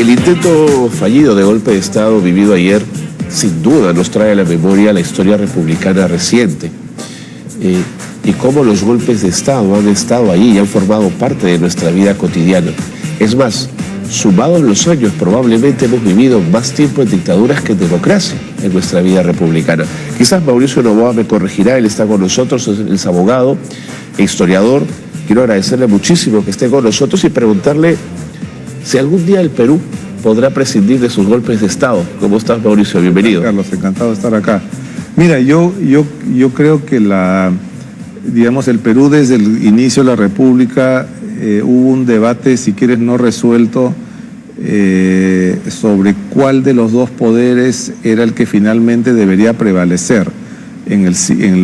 El intento fallido de golpe de Estado vivido ayer, sin duda, nos trae a la memoria la historia republicana reciente. Y cómo los golpes de Estado han estado ahí y han formado parte de nuestra vida cotidiana. Es más, sumados los años, probablemente hemos vivido más tiempo en dictaduras que en democracia en nuestra vida republicana. Quizás Mauricio Novoa me corregirá, él está con nosotros, es abogado e historiador. Quiero agradecerle muchísimo que esté con nosotros y preguntarle si algún día el Perú podrá prescindir de sus golpes de Estado. ¿Cómo estás, Mauricio? Bienvenido. Carlos, encantado de estar acá. Mira, yo creo que el Perú desde el inicio de la República hubo un debate, si quieres, no resuelto sobre cuál de los dos poderes era el que finalmente debería prevalecer. En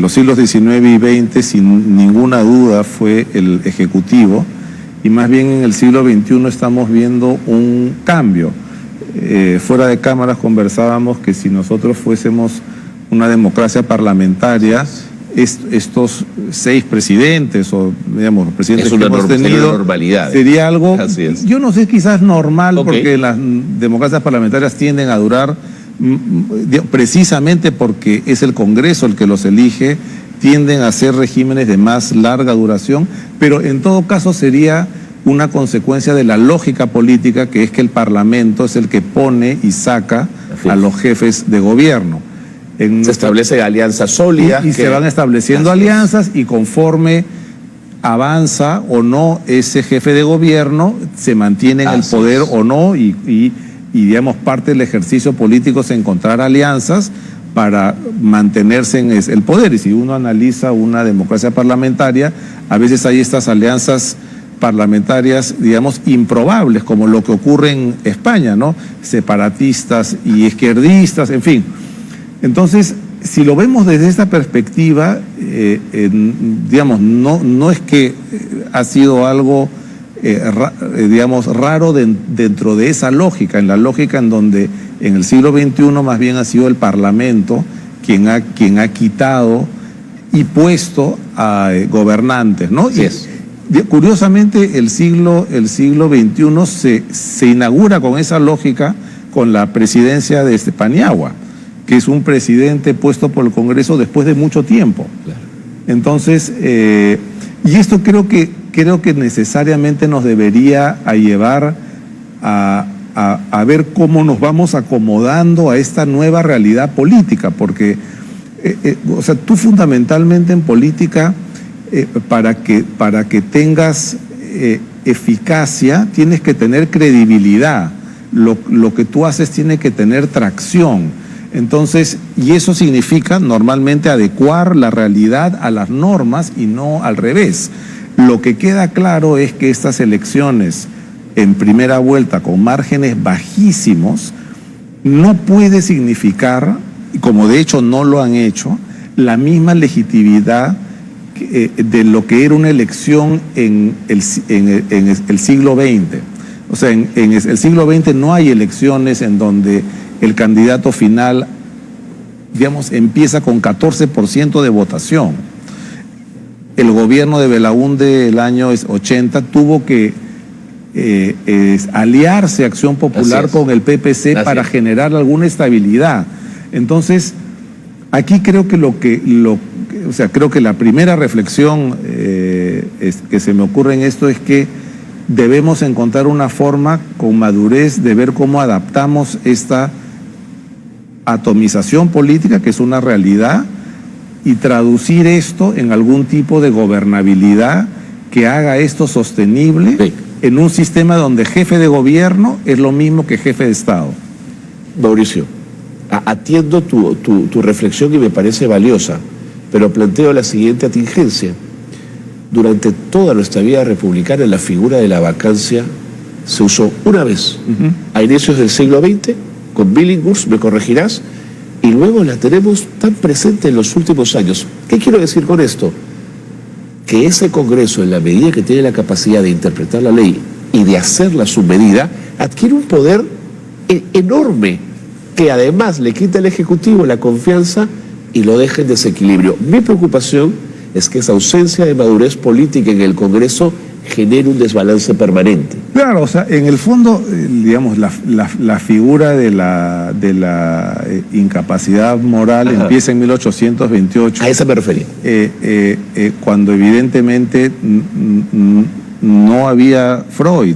los siglos XIX y XX, sin ninguna duda, fue el Ejecutivo, y más bien en el siglo XXI estamos viendo un cambio. Fuera de cámaras conversábamos que si nosotros fuésemos una democracia parlamentaria, estos 6 presidentes o digamos presidentes que hemos tenido normalidad, sería algo, yo no sé, quizás normal, porque las democracias parlamentarias tienden a durar precisamente porque es el Congreso el que los elige, tienden a ser regímenes de más larga duración, pero en todo caso sería una consecuencia de la lógica política, que es que el Parlamento es el que pone y saca a los jefes de gobierno. Se establecen alianzas sólidas. Y se van estableciendo alianzas, y conforme avanza o no ese jefe de gobierno, se mantiene en el poder o no, y digamos, parte del ejercicio político es encontrar alianzas para mantenerse en el poder. Y si uno analiza una democracia parlamentaria, a veces hay estas alianzas parlamentarias, digamos, improbables, como lo que ocurre en España, ¿no? Separatistas y izquierdistas, en fin. Entonces, si lo vemos desde esta perspectiva, digamos, no es que ha sido algo, digamos, raro dentro de esa lógica, en la lógica en donde en el siglo XXI más bien ha sido el Parlamento quien ha quitado y puesto a gobernantes, ¿no? Así es. Curiosamente, el siglo XXI se inaugura con esa lógica con la presidencia de Paniagua, que es un presidente puesto por el Congreso después de mucho tiempo. Claro. Entonces, y esto creo que necesariamente nos debería llevar a ver cómo nos vamos acomodando a esta nueva realidad política, porque, o sea, tú fundamentalmente en política, para que tengas eficacia, tienes que tener credibilidad. Lo que tú haces tiene que tener tracción. Entonces, y eso significa normalmente adecuar la realidad a las normas y no al revés. Lo que queda claro es que estas elecciones en primera vuelta con márgenes bajísimos no puede significar, como de hecho no lo han hecho, la misma legitimidad de lo que era una elección en el siglo XX. O sea, en el siglo XX no hay elecciones en donde el candidato final, digamos, empieza con 14% de votación. El gobierno de Belaúnde el año 80 tuvo que aliarse Acción Popular con el PPC para generar alguna estabilidad. Entonces, aquí creo que creo que la primera reflexión que se me ocurre en esto es que debemos encontrar una forma con madurez de ver cómo adaptamos esta atomización política, que es una realidad, y traducir esto en algún tipo de gobernabilidad que haga esto sostenible en un sistema donde jefe de gobierno es lo mismo que jefe de Estado. Mauricio, atiendo tu reflexión y me parece valiosa, pero planteo la siguiente atingencia. Durante toda nuestra vida republicana, la figura de la vacancia se usó una vez, a inicios del siglo XX, con Billinghurst, me corregirás, y luego la tenemos tan presente en los últimos años. ¿Qué quiero decir con esto? Que ese Congreso, en la medida que tiene la capacidad de interpretar la ley y de hacerla a su medida, adquiere un poder enorme, que además le quita al Ejecutivo la confianza y lo deja en desequilibrio. Mi preocupación es que esa ausencia de madurez política en el Congreso genere un desbalance permanente. Claro, o sea, en el fondo, digamos, la figura de la incapacidad moral empieza en 1828. A esa me refería. Cuando evidentemente no había Freud.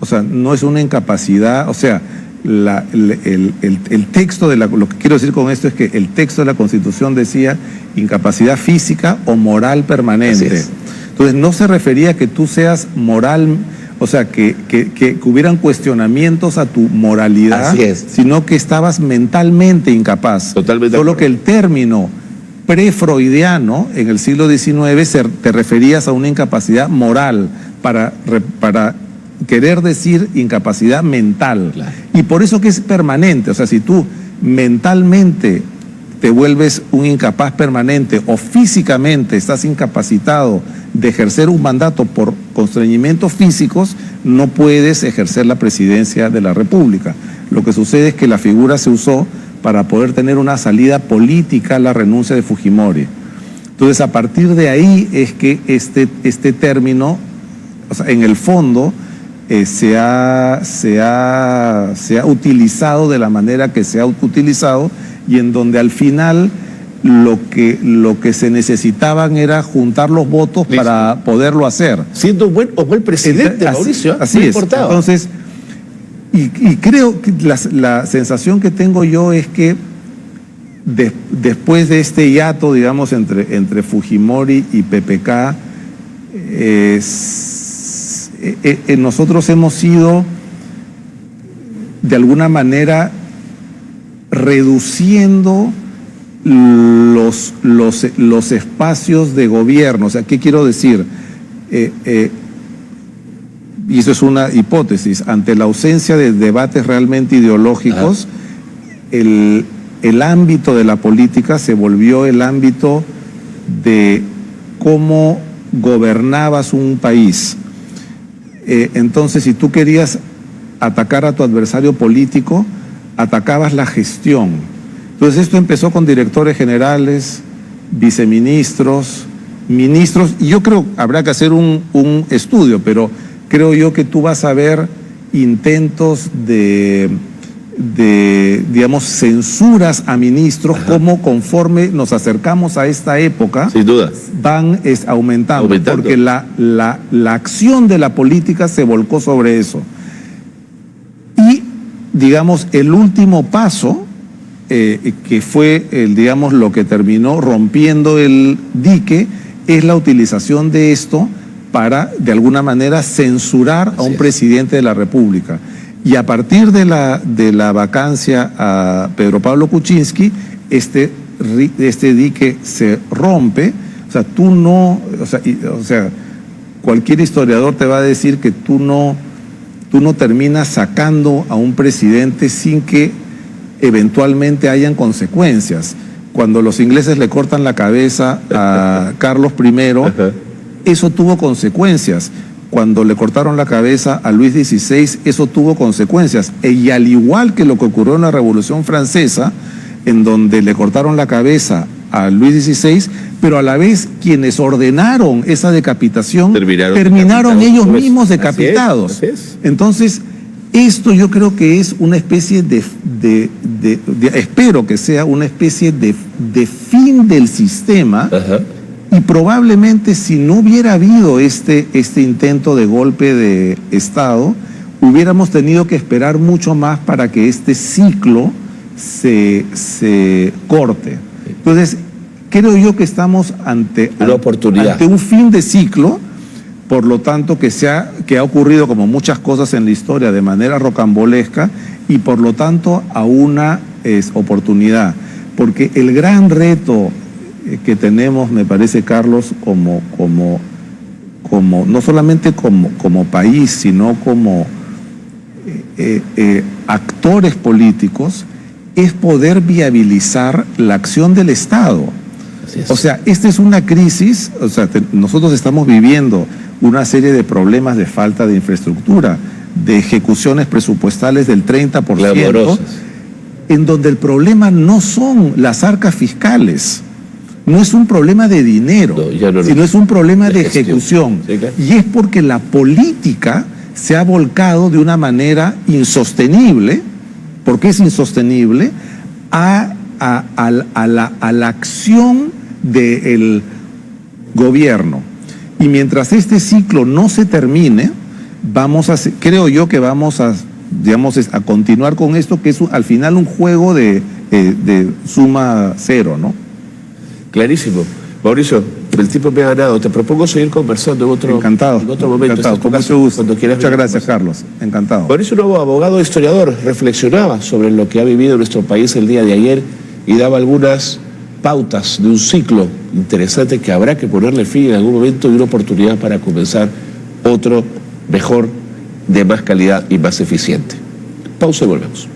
O sea, no es una incapacidad, o sea, el texto de lo que quiero decir con esto es que el texto de la Constitución decía incapacidad física o moral permanente. Entonces no se refería a que tú seas moral, o sea, que hubieran cuestionamientos a tu moralidad, sino que estabas mentalmente incapaz. Totalmente. Solo que el término pre-freudiano en el siglo XIX te referías a una incapacidad moral para querer decir incapacidad mental. Claro. Y por eso que es permanente. O sea, si tú mentalmente te vuelves un incapaz permanente o físicamente estás incapacitado de ejercer un mandato por constreñimientos físicos, no puedes ejercer la presidencia de la República. Lo que sucede es que la figura se usó para poder tener una salida política a la renuncia de Fujimori. Entonces, a partir de ahí es que este término, o sea, en el fondo, se ha utilizado de la manera que se ha utilizado, y en donde al final lo que se necesitaban era juntar los votos para poderlo hacer. Siendo buen presidente, Mauricio. Así es. Entonces, y creo que la sensación que tengo yo es que después de este hiato, digamos, entre Fujimori y PPK, nosotros hemos ido de alguna manera reduciendo los espacios de gobierno. O sea, ¿qué quiero decir? Y eso es una hipótesis. Ante la ausencia de debates realmente ideológicos, el ámbito de la política se volvió el ámbito de cómo gobernabas un país. Entonces, si tú querías atacar a tu adversario político, atacabas la gestión. Entonces, esto empezó con directores generales, viceministros, ministros, y yo creo que habrá que hacer un estudio, pero creo yo que tú vas a ver intentos de digamos, censuras a ministros, como conforme nos acercamos a esta época, sin duda, van aumentando, porque la acción de la política se volcó sobre eso. Y, digamos, el último paso, que fue, digamos, lo que terminó rompiendo el dique, es la utilización de esto para, de alguna manera, censurar a un presidente de la República. Y a partir de la vacancia a Pedro Pablo Kuczynski, este dique se rompe. O sea, tú no, o sea, cualquier historiador te va a decir que tú no terminas sacando a un presidente sin que eventualmente hayan consecuencias. Cuando los ingleses le cortan la cabeza a Carlos I, eso tuvo consecuencias. Cuando le cortaron la cabeza a Luis XVI, eso tuvo consecuencias. Y al igual que lo que ocurrió en la Revolución Francesa, en donde le cortaron la cabeza a Luis XVI, pero a la vez quienes ordenaron esa decapitación terminaron ellos mismos decapitados. Así es. Entonces, esto yo creo que es una especie espero que sea una especie de fin del sistema. Y probablemente si no hubiera habido este intento de golpe de Estado, hubiéramos tenido que esperar mucho más para que este ciclo se corte. Entonces, creo yo que estamos ante una oportunidad, ante un fin de ciclo, por lo tanto que ha ocurrido, como muchas cosas en la historia, de manera rocambolesca, y por lo tanto a una oportunidad. Porque el gran reto que tenemos, me parece, Carlos, como no solamente como país, sino como actores políticos, es poder viabilizar la acción del Estado. O sea, esta es una crisis, o sea, nosotros estamos viviendo una serie de problemas de falta de infraestructura, de ejecuciones presupuestales del 30%, en donde el problema no son las arcas fiscales, no es un problema de dinero, sino es un problema de ejecución. Sí, claro. Y es porque la política se ha volcado de una manera insostenible, porque es insostenible, a la acción del gobierno. Y mientras este ciclo no se termine, creo yo que vamos a, digamos, a continuar con esto, que es al final un juego de suma cero, ¿no? Clarísimo. Mauricio, el tiempo me ha ganado. Te propongo seguir conversando en otro, encantado, en otro momento. Encantado, con mucho gusto. Cuando quieras. Muchas gracias, Carlos. Encantado. Mauricio Novo, abogado e historiador, reflexionaba sobre lo que ha vivido nuestro país el día de ayer y daba algunas pautas de un ciclo interesante que habrá que ponerle fin en algún momento y una oportunidad para comenzar otro mejor, de más calidad y más eficiente. Pausa y volvemos.